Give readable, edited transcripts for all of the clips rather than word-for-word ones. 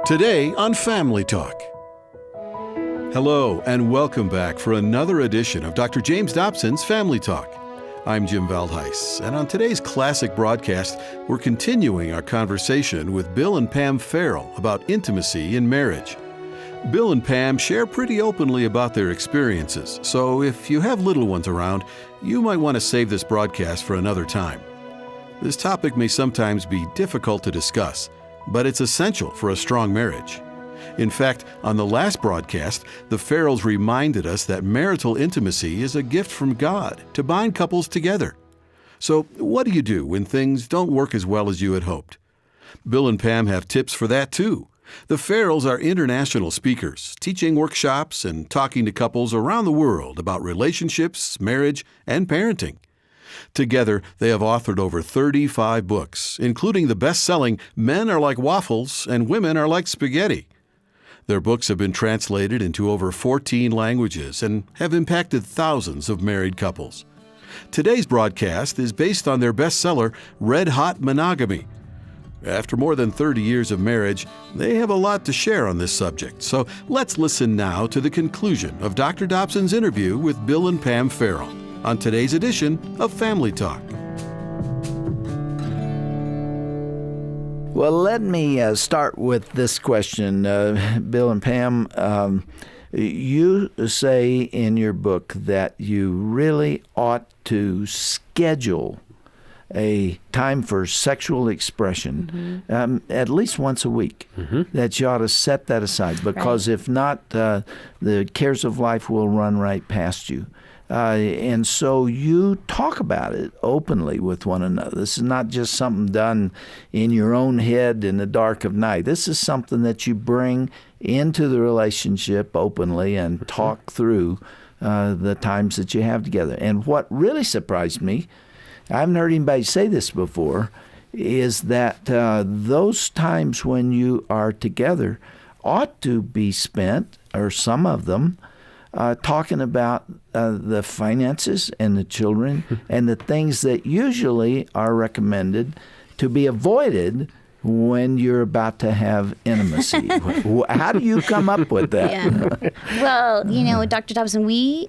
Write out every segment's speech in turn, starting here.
Today on Family Talk. Hello and welcome back for another edition of Dr. James Dobson's Family Talk. I'm Jim Valdheis, and on today's classic broadcast, we're continuing our conversation with Bill and Pam Farrel about intimacy in marriage. Bill and Pam share pretty openly about their experiences, so if you have little ones around, you might want to save this broadcast for another time. This topic may sometimes be difficult to discuss, but it's essential for a strong marriage. In fact, on the last broadcast, the Farrells reminded us that marital intimacy is a gift from God to bind couples together. So what do you do when things don't work as well as you had hoped? Bill and Pam have tips for that too. The Farrells are international speakers, teaching workshops and talking to couples around the world about relationships, marriage, and parenting. Together, they have authored over 35 books, including the best-selling Men Are Like Waffles and Women Are Like Spaghetti. Their books have been translated into over 14 languages and have impacted thousands of married couples. Today's broadcast is based on their bestseller, Red-Hot Monogamy. After more than 30 years of marriage, they have a lot to share on this subject. So let's listen now to the conclusion of Dr. Dobson's interview with Bill and Pam Farrel on today's edition of Family Talk. Well, let me start with this question. Bill and Pam, you say in your book that you really ought to schedule a time for sexual expression, at least once a week, that you ought to set that aside, because if not, the cares of life will run right past you. And so you talk about it openly with one another. This is not just something done in your own head in the dark of night. This is something that you bring into the relationship openly and talk through the times that you have together. And what really surprised me, I haven't heard anybody say this before, is that those times when you are together ought to be spent, or some of them, talking about the finances and the children and the things that usually are recommended to be avoided when you're about to have intimacy. How do you come up with that? Yeah. Well, Dr. Dobson, we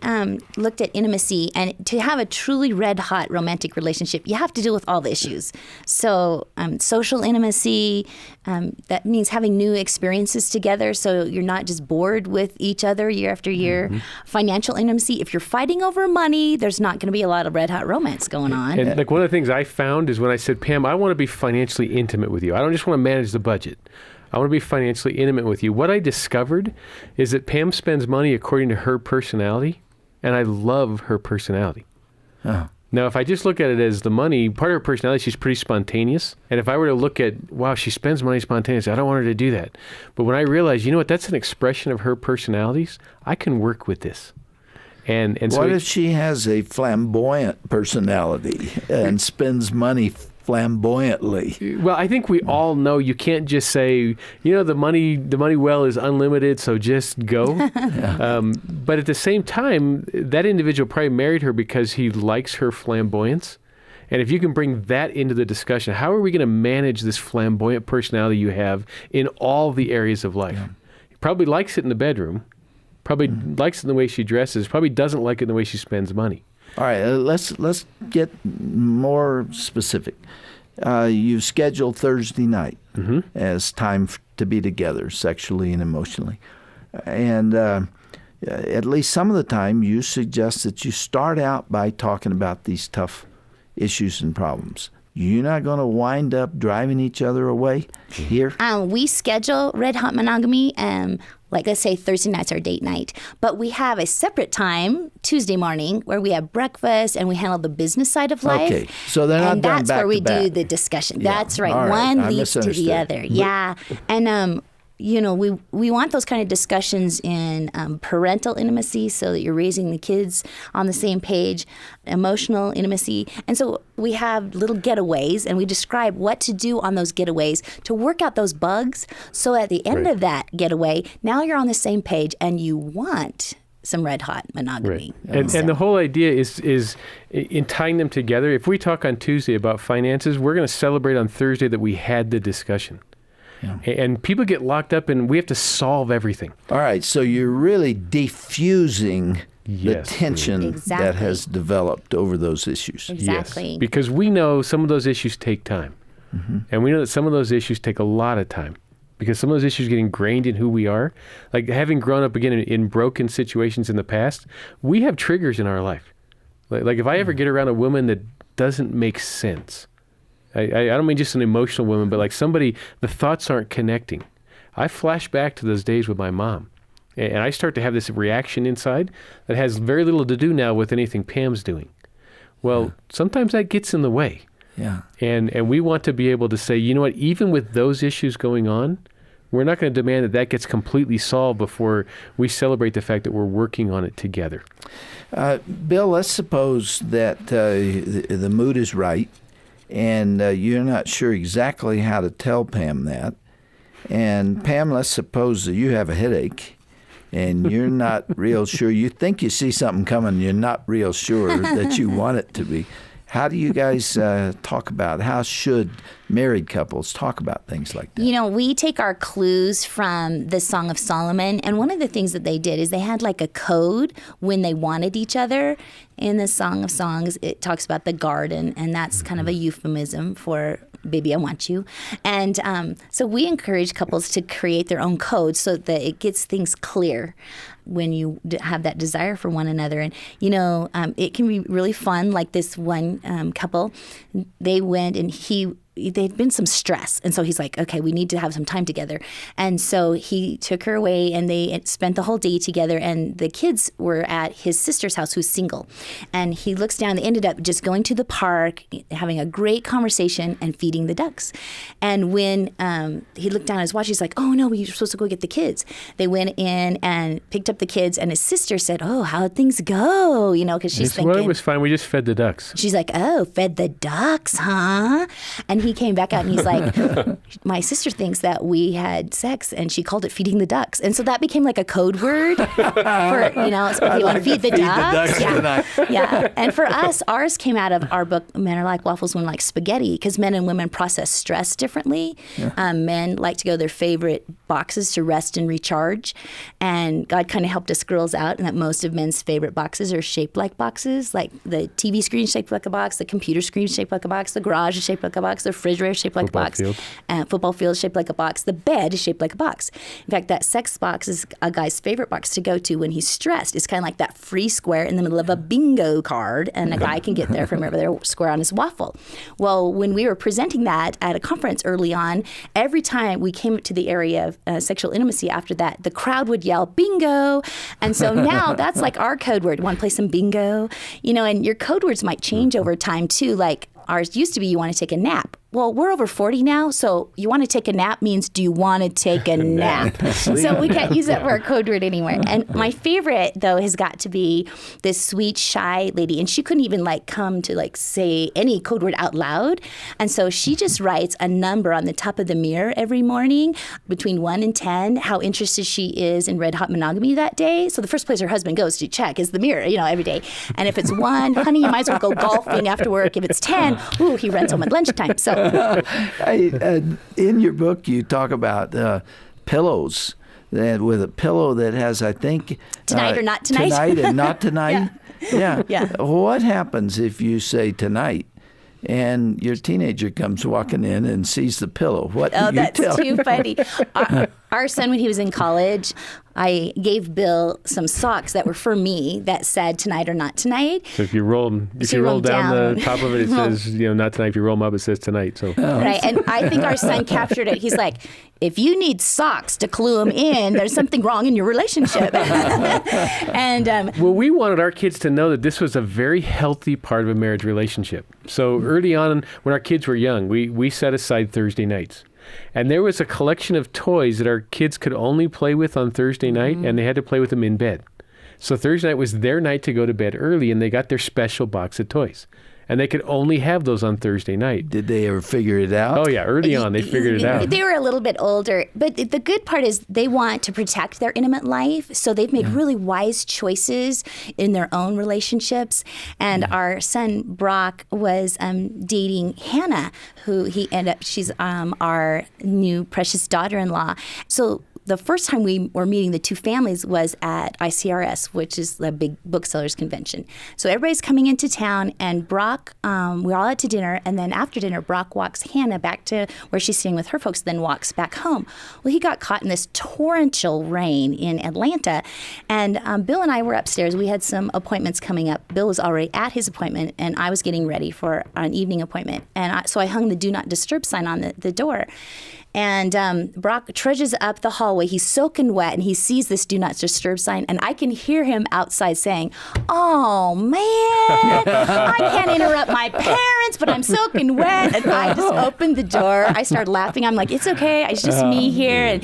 looked at intimacy, and to have a truly red-hot romantic relationship, you have to deal with all the issues. So social intimacy, that means having new experiences together so you're not just bored with each other year after year. Financial intimacy, if you're fighting over money, there's not going to be a lot of red-hot romance going on. And one of the things I found is when I said, Pam, I want to be financially intimate with you. I don't just want to manage the budget. I want to be financially intimate with you. What I discovered is that Pam spends money according to her personality, and I love her personality. Oh. Now, if I just look at it as the money, part of her personality, she's pretty spontaneous. And if I were to look at, wow, she spends money spontaneously, I don't want her to do that. But when I realized, you know what, that's an expression of her personalities, I can work with this. And so what if she has a flamboyant personality and spends money flamboyantly? Well, I think we all know you can't just say, the money well is unlimited, so just go. But at the same time, that individual probably married her because he likes her flamboyance. And if you can bring that into the discussion, how are we going to manage this flamboyant personality you have in all the areas of life? Yeah. He probably likes it in the bedroom, probably likes it in the way she dresses, probably doesn't like it in the way she spends money. All right, let's get more specific. You schedule Thursday night as time to be together sexually and emotionally. And at least some of the time you suggest that you start out by talking about these tough issues and problems. You're not going to wind up driving each other away here? We schedule Red-Hot Monogamy, let's say Thursday night's our date night. But we have a separate time, Tuesday morning, where we have breakfast and we handle the business side of life. Okay, so they're not done back to back. And that's where we do the discussion. Yeah. That's right. All One right. leads to the other. Yeah. And we want those kind of discussions in parental intimacy so that you're raising the kids on the same page, emotional intimacy. And so we have little getaways, and we describe what to do on those getaways to work out those bugs. So at the end of that getaway, now you're on the same page and you want some red-hot monogamy. Right. And the whole idea is in tying them together. If we talk on Tuesday about finances, we're going to celebrate on Thursday that we had the discussion. And people get locked up and we have to solve everything. All right, so you're really defusing the Yes. tension that Exactly. has developed over those issues. Exactly. Yes, because we know some of those issues take time. And we know that some of those issues take a lot of time because some of those issues get ingrained in who we are. Like having grown up again in broken situations in the past, we have triggers in our life. Like if I ever get around a woman that doesn't make sense, I don't mean just an emotional woman, but like somebody, the thoughts aren't connecting. I flash back to those days with my mom. And I start to have this reaction inside that has very little to do now with anything Pam's doing. Well, sometimes that gets in the way. Yeah. And we want to be able to say, you know what, even with those issues going on, we're not going to demand that that gets completely solved before we celebrate the fact that we're working on it together. Bill, let's suppose that the mood is right and you're not sure exactly how to tell Pam that. And Pam, let's suppose that you have a headache and you're not real sure. You think you see something coming, you're not real sure that you want it to be. How do you guys talk about, how should married couples talk about things like that? You know, we take our clues from the Song of Solomon, and one of the things that they did is they had like a code when they wanted each other. In the Song of Songs, it talks about the garden, and that's kind of a euphemism for baby, I want you. And so we encourage couples to create their own code so that it gets things clear when you have that desire for one another. And, you know, it can be really fun. Like this one couple, they went and they'd been some stress. And so he's like, okay, we need to have some time together. And so he took her away and they spent the whole day together. And the kids were at his sister's house, who's single. And he looks down, they ended up just going to the park, having a great conversation and feeding the ducks. And when he looked down at his watch, he's like, oh no, we were supposed to go get the kids. They went in and picked up the kids. And his sister said, oh, how'd things go? You know, because she's thinking. Well, it was fine. We just fed the ducks. She's like, oh, fed the ducks, huh? And he came back out and he's like, my sister thinks that we had sex and she called it feeding the ducks. And so that became like a code word for, you know, you want to feed the ducks? Yeah. Yeah. And for us, ours came out of our book, Men Are Like Waffles, Women Like Spaghetti, because men and women process stress differently. Yeah. Men like to go to their favorite boxes to rest and recharge. And God kind of helped us girls out in that most of men's favorite boxes are shaped like boxes, like the TV screen is shaped like a box, the computer screen is shaped like a box, the garage is shaped like a box, the refrigerator is shaped like Football a box, field. Football field is shaped like a box, the bed is shaped like a box. In fact, that sex box is a guy's favorite box to go to when he's stressed. It's kind of like that free square in the middle of a bingo card, and a guy can get there from wherever they're square on his waffle. Well, when we were presenting that at a conference early on, every time we came to the area of sexual intimacy after that, the crowd would yell, bingo. And so now that's like our code word. Want to play some bingo? You know, and your code words might change over time too. Like ours used to be, you want to take a nap. Well, we're over 40 now, so you want to take a nap means do you want to take a nap? So we can't use that for a code word anymore. And my favorite, though, has got to be this sweet, shy lady. And she couldn't even come to say any code word out loud. And so she just writes a number on the top of the mirror every morning between 1 and 10, how interested she is in Red-Hot Monogamy that day. So the first place her husband goes to check is the mirror, every day. And if it's 1, honey, you might as well go golfing after work. If it's 10, ooh, he runs home at lunchtime. So in your book, you talk about pillows, with a pillow that has, I think... Tonight or not tonight? Tonight and not tonight. Yeah. What happens if you say tonight and your teenager comes walking in and sees the pillow? What do you that's tell too him? funny. Our son, when he was in college, I gave Bill some socks that were for me that said tonight or not tonight. So if you roll down the top of it, it says, not tonight. If you roll them up, it says tonight. So Right. And I think our son captured it. He's like, if you need socks to clue them in, there's something wrong in your relationship. And well, we wanted our kids to know that this was a very healthy part of a marriage relationship. So early on, when our kids were young, we set aside Thursday nights. And there was a collection of toys that our kids could only play with on Thursday night, and they had to play with them in bed. So Thursday night was their night to go to bed early, and they got their special box of toys. And they could only have those on Thursday night. Did they ever figure it out? Oh, yeah. Early on, they figured it out. They were a little bit older, but the good part is they want to protect their intimate life, so they've made really wise choices in their own relationships. And our son Brock was dating Hannah, who she's our new precious daughter-in-law. So the first time we were meeting the two families was at ICRS, which is the big booksellers convention. So everybody's coming into town, and Brock, we're all out to dinner, and then after dinner, Brock walks Hannah back to where she's staying with her folks, then walks back home. Well, he got caught in this torrential rain in Atlanta, and Bill and I were upstairs. We had some appointments coming up. Bill was already at his appointment, and I was getting ready for an evening appointment. And so I hung the Do Not Disturb sign on the door. And Brock trudges up the hallway. He's soaking wet, and he sees this Do Not Disturb sign. And I can hear him outside saying, "Oh, man, I can't interrupt my parents, but I'm soaking wet." And I just opened the door. I started laughing. I'm like, "It's okay. It's just me here."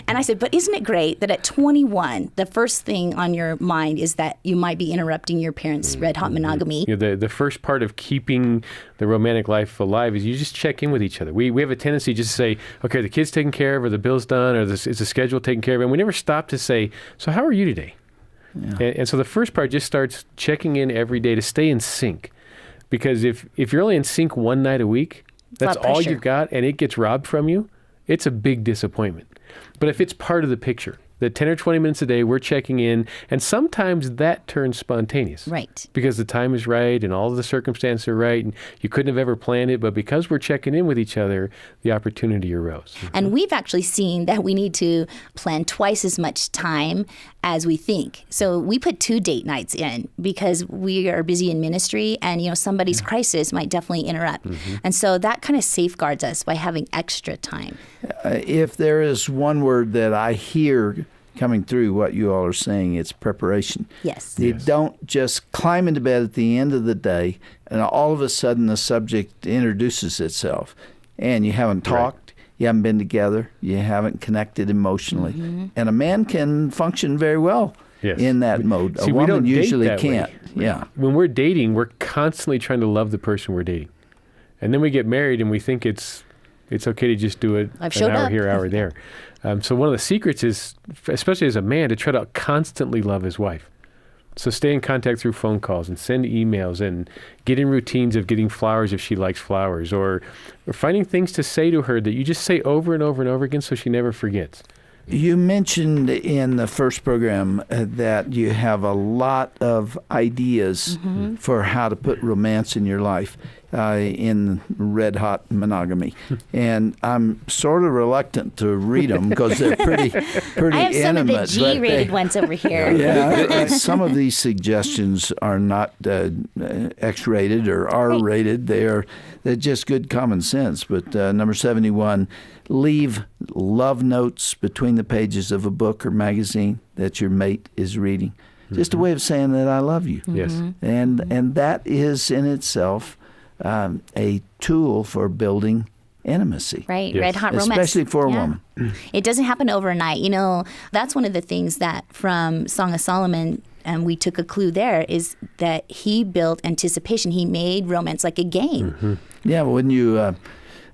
And I said, "But isn't it great that at 21, the first thing on your mind is that you might be interrupting your parents' Red-Hot Monogamy?" You know, the first part of keeping the romantic life alive is you just check in with each other. We have a tendency just to say, okay, the kid's taken care of, or the bill's done, or is the schedule taken care of, and we never stop to say, so how are you today? Yeah. And so the first part just starts checking in every day to stay in sync. Because if you're only in sync one night a week, that's all you've got, and it gets robbed from you, it's a big disappointment. But if it's part of the picture, that 10 or 20 minutes a day, we're checking in, and sometimes that turns spontaneous. Right. Because the time is right, and all of the circumstances are right, and you couldn't have ever planned it, but because we're checking in with each other, the opportunity arose. And we've actually seen that we need to plan twice as much time as we think. So we put 2 date nights in because we are busy in ministry, and somebody's crisis might definitely interrupt. And so that kind of safeguards us by having extra time. If there is one word that I hear coming through what you all are saying, it's preparation. Yes. You don't just climb into bed at the end of the day and all of a sudden the subject introduces itself and you haven't talked, you haven't been together, you haven't connected emotionally. And a man can function very well in that mode. See, a woman usually can't. Yeah. When we're dating, we're constantly trying to love the person we're dating. And then we get married and we think it's okay to just do it an hour here, hour there. So one of the secrets is, especially as a man, to try to constantly love his wife. So stay in contact through phone calls and send emails and get in routines of getting flowers if she likes flowers, or finding things to say to her that you just say over and over and over again so she never forgets. You mentioned in the first program that you have a lot of ideas for how to put romance in your life in Red-Hot Monogamy. And I'm sort of reluctant to read them because they're pretty intimate. I have some of the G-rated ones over here. Yeah, some of these suggestions are not X-rated or R-rated. They're just good common sense. But number 71, leave love notes between the pages of a book or magazine that your mate is reading. Just a way of saying that I love you. Yes. And that is in itself a tool for building intimacy. Right, yes. Red-hot romance. Especially for a woman. It doesn't happen overnight. That's one of the things that from Song of Solomon, and we took a clue there, is that he built anticipation. He made romance like a game. Yeah, wouldn't you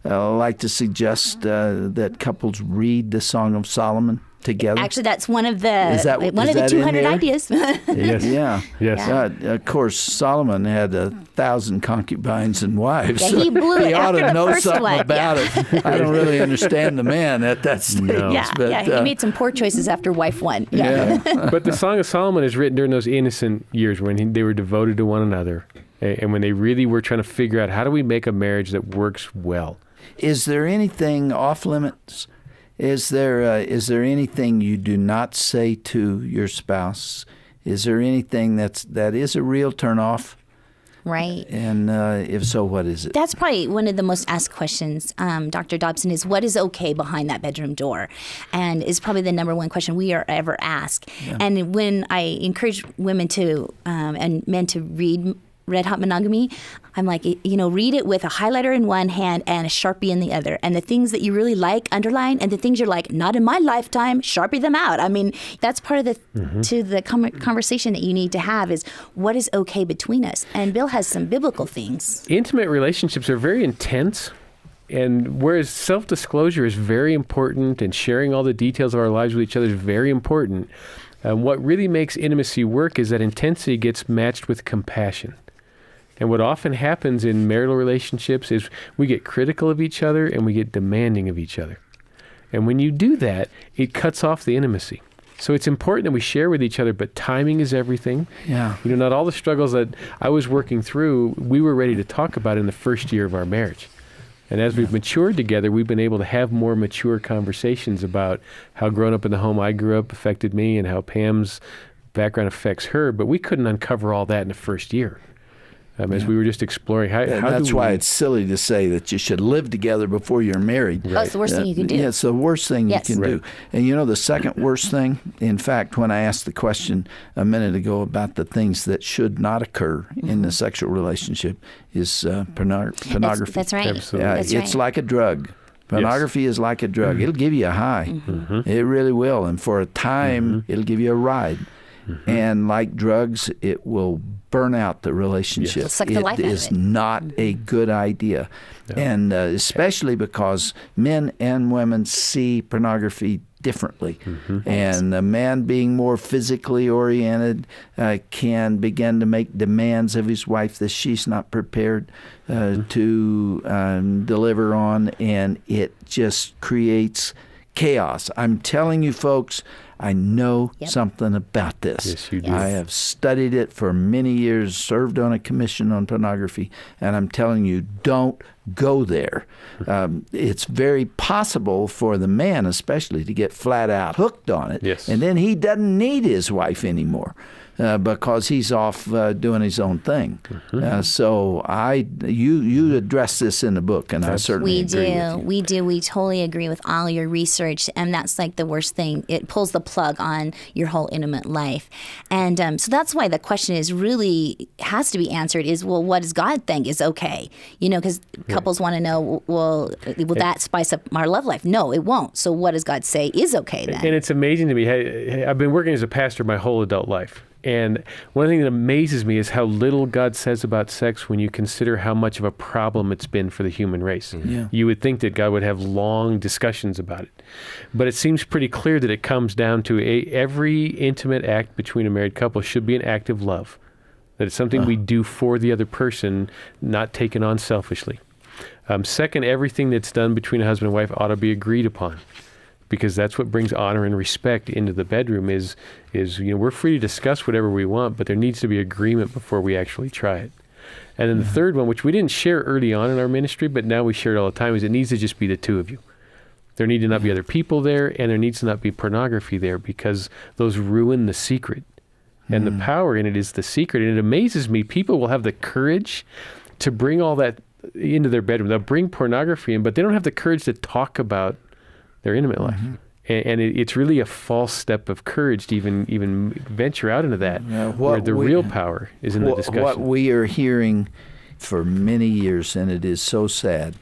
like to suggest that couples read the Song of Solomon together? Actually, that's one of the 200 ideas. Yes. Yeah. Yes. Of course, Solomon had 1,000 concubines and wives. Yeah, he blew it he ought after to know the first something one. about it. I don't really understand the man at that stage. No. Yeah, he made some poor choices after wife one. But the Song of Solomon is written during those innocent years when they were devoted to one another, and when they really were trying to figure out how do we make a marriage that works well. Is there anything off limits? Is there anything you do not say to your spouse? Is there anything that is a real turnoff? Right. And if so, what is it? That's probably one of the most asked questions, Dr. Dobson, is what is okay behind that bedroom door? And is probably the number one question we are ever asked. Yeah. And when I encourage women to and men to read Red-Hot Monogamy, I'm like, read it with a highlighter in one hand and a Sharpie in the other. And the things that you really like, underline, and the things you're like, not in my lifetime, Sharpie them out. I mean, that's part of the conversation that you need to have is what is okay between us. And Bill has some biblical things. Intimate relationships are very intense. And whereas self-disclosure is very important and sharing all the details of our lives with each other is very important, what really makes intimacy work is that intensity gets matched with compassion. And what often happens in marital relationships is we get critical of each other and we get demanding of each other. And when you do that, it cuts off the intimacy. So it's important that we share with each other, but timing is everything. Yeah. Not all the struggles that I was working through, we were ready to talk about in the first year of our marriage. And as we've matured together, we've been able to have more mature conversations about how growing up in the home I grew up affected me and how Pam's background affects her. But we couldn't uncover all that in the first year. As we were just exploring how that's why it's silly to say that you should live together before you're married. Right. Oh, it's the worst thing you can do. Yeah, it's the worst thing Yes. you can do. And the second worst thing, in fact, when I asked the question a minute ago about the things that should not occur in the sexual relationship is pornography. That's right. Absolutely. It's like a drug. Pornography is like a drug. It'll give you a high. It really will. And for a time, it'll give you a ride. And like drugs, it will burn out the relationship. Suck the life out of It is it. not a good idea. And especially because men and women see pornography differently. And a man being more physically oriented can begin to make demands of his wife that she's not prepared to deliver on, and it just creates chaos. I'm telling you, folks, I know something about this. Yes, you do. I have studied it for many years, served on a commission on pornography, and I'm telling you, don't go there. It's very possible for the man especially to get flat out hooked on it, Yes. and then he doesn't need his wife anymore. Because he's off doing his own thing. So you address this in the book, and I certainly agree with you. We do. We totally agree with all your research, and that's like the worst thing. It pulls the plug on your whole intimate life. And so that's why the question is really has to be answered is, well, what does God think is okay? Because couples want to know, well, will that spice up our love life? No, it won't. So what does God say is okay then? And it's amazing to me. I've been working as a pastor my whole adult life. And one thing that amazes me is how little God says about sex when you consider how much of a problem it's been for the human race. Yeah. You would think that God would have long discussions about it. But it seems pretty clear that it comes down to every intimate act between a married couple should be an act of love. That it's something we do for the other person, not taken on selfishly. Second, everything that's done between a husband and wife ought to be agreed upon. Because that's what brings honor and respect into the bedroom is we're free to discuss whatever we want, but there needs to be agreement before we actually try it. And then the third one, which we didn't share early on in our ministry, but now we share it all the time, is it needs to just be the two of you. There need to not be other people there, and there needs to not be pornography there, because those ruin the secret. And the power in it is the secret. And it amazes me, people will have the courage to bring all that into their bedroom. They'll bring pornography in, but they don't have the courage to talk about their intimate life. And it's really a false step of courage to even venture out into that, where the real power is in the discussion. What we are hearing for many years, and it is so sad,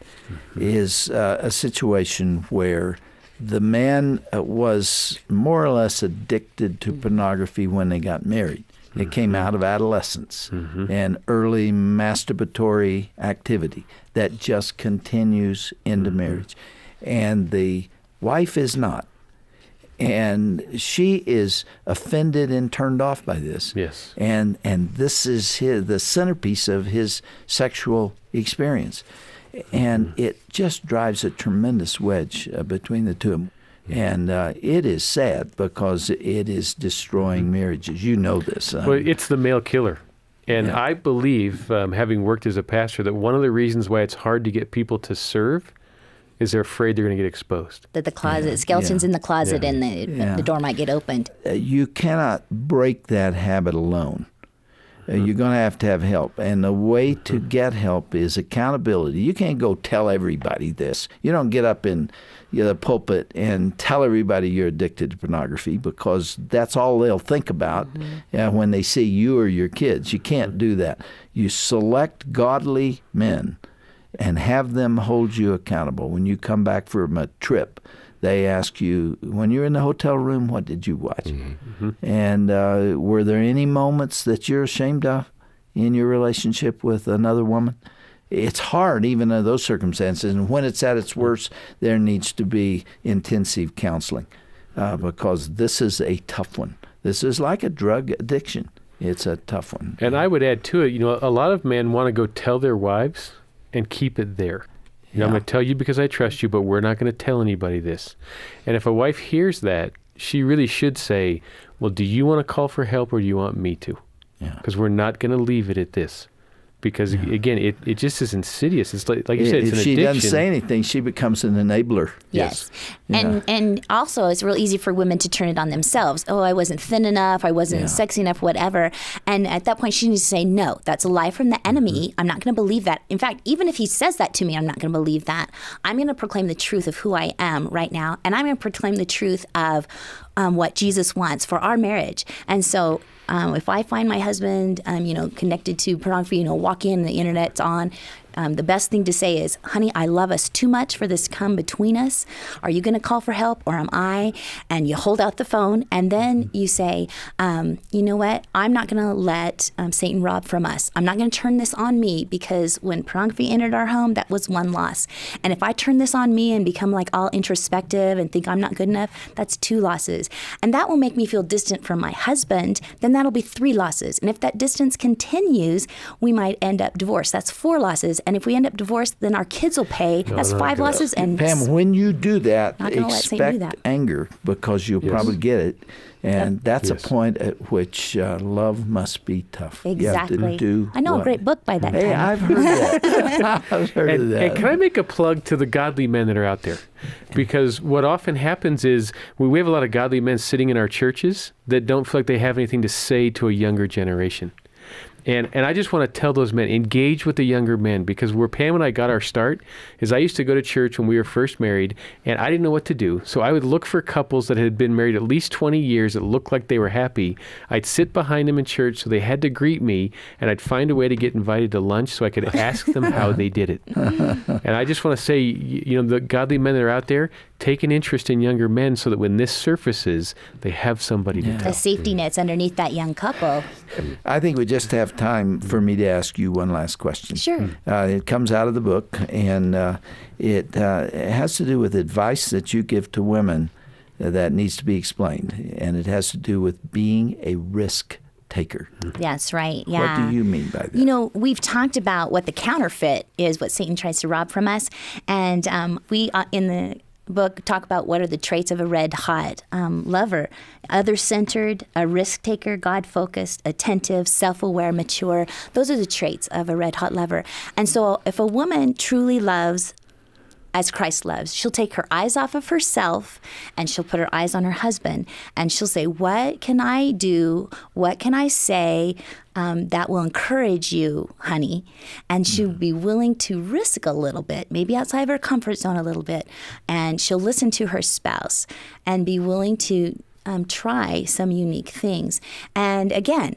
is a situation where the man was more or less addicted to pornography when they got married. It came out of adolescence and early masturbatory activity that just continues into marriage. And the wife is not. And she is offended and turned off by this. Yes. And this is the centerpiece of his sexual experience. And it just drives a tremendous wedge between the two of them. And it is sad because it is destroying marriages. You know this. Well, it's the male killer. And I believe, having worked as a pastor, that one of the reasons why it's hard to get people to serve is they're afraid they're going to get exposed. That the closet, skeletons in the closet, and the door might get opened. You cannot break that habit alone. You're going to have help. And the way to get help is accountability. You can't go tell everybody this. You don't get up in the pulpit and tell everybody you're addicted to pornography, because that's all they'll think about when they see you or your kids. You can't do that. You select godly men and have them hold you accountable. When you come back from a trip, they ask you, when you're in the hotel room, what did you watch? And were there any moments that you're ashamed of in your relationship with another woman? It's hard even in those circumstances. And when it's at its worst, there needs to be intensive counseling because this is a tough one. This is like a drug addiction. It's a tough one. And I would add to it, a lot of men want to go tell their wives and keep it there. I'm going to tell you because I trust you, but we're not going to tell anybody this. And if a wife hears that, she really should say, well, do you want to call for help or do you want me to? Because we're not going to leave it at this. Because, again, it just is insidious. It's like you said, it's an addiction. If she doesn't say anything, she becomes an enabler. Yes. And also, it's real easy for women to turn it on themselves. Oh, I wasn't thin enough. I wasn't sexy enough, whatever. And at that point, she needs to say, no, that's a lie from the enemy. I'm not going to believe that. In fact, even if he says that to me, I'm not going to believe that. I'm going to proclaim the truth of who I am right now. And I'm going to proclaim the truth of what Jesus wants for our marriage. And so if I find my husband, connected to pornography, walk in, the internet's on, the best thing to say is, honey, I love us too much for this to come between us. Are you going to call for help or am I? And you hold out the phone and then you say, you know what? I'm not going to let Satan rob from us. I'm not going to turn this on me, because when pornography entered our home, that was one loss. And if I turn this on me and become like all introspective and think I'm not good enough, that's 2 losses. And that will make me feel distant from my husband. Then that'll be 3 losses. And if that distance continues, we might end up divorced. That's 4 losses. And if we end up divorced, then our kids will pay. That's 5 losses. And Pam, when you do that, not gonna let Satan do expect that. anger, because you'll probably get it. And that's a point at which love must be tough. Exactly. You have to do I know a great book by that Hey, time. I've heard that. I've heard of that. And can I make a plug to the godly men that are out there? Because what often happens is we have a lot of godly men sitting in our churches that don't feel like they have anything to say to a younger generation. And I just want to tell those men, engage with the younger men, because where Pam and I got our start is I used to go to church when we were first married, and I didn't know what to do. So I would look for couples that had been married at least 20 years that looked like they were happy. I'd sit behind them in church so they had to greet me, and I'd find a way to get invited to lunch so I could ask them how they did it. And I just want to say, the godly men that are out there, take an interest in younger men so that when this surfaces, they have somebody to tell. The safety net's underneath that young couple. I think we just have time for me to ask you one last question. Sure. It comes out of the book, and it has to do with advice that you give to women that needs to be explained, and it has to do with being a risk taker. That's right. Yeah. What do you mean by that? We've talked about what the counterfeit is, what Satan tries to rob from us, and we in the book talk about what are the traits of a red-hot lover. Other-centered, a risk-taker, God-focused, attentive, self-aware, mature. Those are the traits of a red-hot lover. And so if a woman truly loves as Christ loves, she'll take her eyes off of herself and she'll put her eyes on her husband. And she'll say, what can I do? What can I say that will encourage you, honey? And she'll be willing to risk a little bit, maybe outside of her comfort zone a little bit. And she'll listen to her spouse and be willing to try some unique things. And again,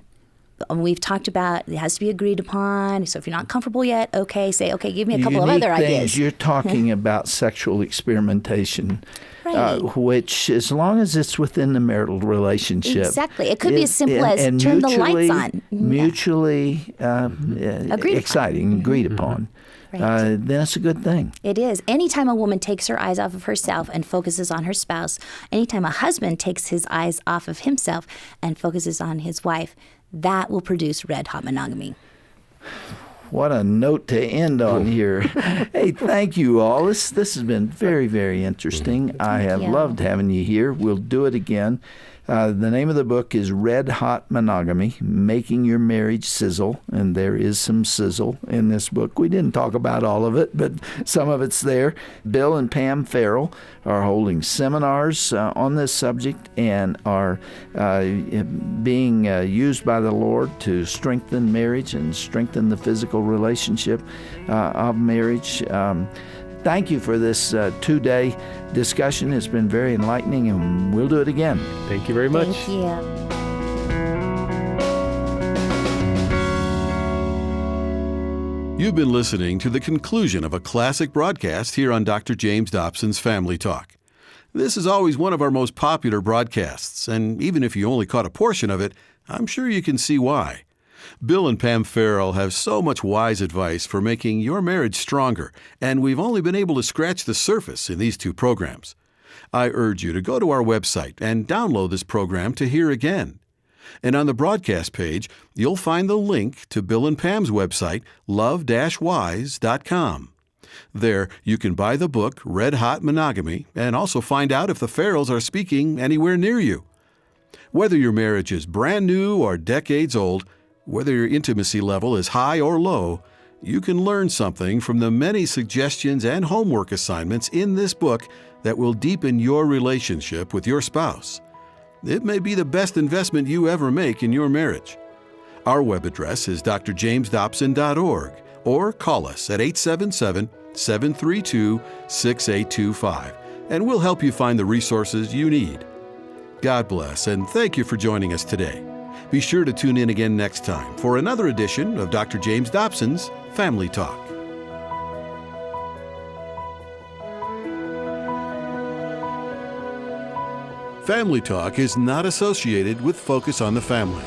we've talked about it has to be agreed upon. So if you're not comfortable yet, okay, give me a couple of other ideas. You're talking about sexual experimentation, Right. Which, as long as it's within the marital relationship. Exactly. It could be as simple as turn the lights on. Mutually exciting, agreed upon. Right. Then it's a good thing. It is. Anytime a woman takes her eyes off of herself and focuses on her spouse, anytime a husband takes his eyes off of himself and focuses on his wife, that will produce red-hot monogamy. What a note to end on here. Hey, thank you all. This has been very, very interesting. I have loved having you here. We'll do it again. The name of the book is Red-Hot Monogamy, Making Your Marriage Sizzle, and there is some sizzle in this book. We didn't talk about all of it, but some of it's there. Bill and Pam Farrel are holding seminars on this subject and are being used by the Lord to strengthen marriage and strengthen the physical relationship of marriage. Thank you for this 2-day discussion. It's been very enlightening, and we'll do it again. Thank you very much. Thank you. You've been listening to the conclusion of a classic broadcast here on Dr. James Dobson's Family Talk. This is always one of our most popular broadcasts, and even if you only caught a portion of it, I'm sure you can see why. Bill and Pam Farrel have so much wise advice for making your marriage stronger, and we've only been able to scratch the surface in these 2 programs. I urge you to go to our website and download this program to hear again. And on the broadcast page, you'll find the link to Bill and Pam's website, love-wise.com. There, you can buy the book, Red-Hot Monogamy, and also find out if the Farrels are speaking anywhere near you. Whether your marriage is brand new or decades old, whether your intimacy level is high or low, you can learn something from the many suggestions and homework assignments in this book that will deepen your relationship with your spouse. It may be the best investment you ever make in your marriage. Our web address is drjamesdobson.org, or call us at 877-732-6825, and we'll help you find the resources you need. God bless, and thank you for joining us today. Be sure to tune in again next time for another edition of Dr. James Dobson's Family Talk. Family Talk is not associated with Focus on the Family.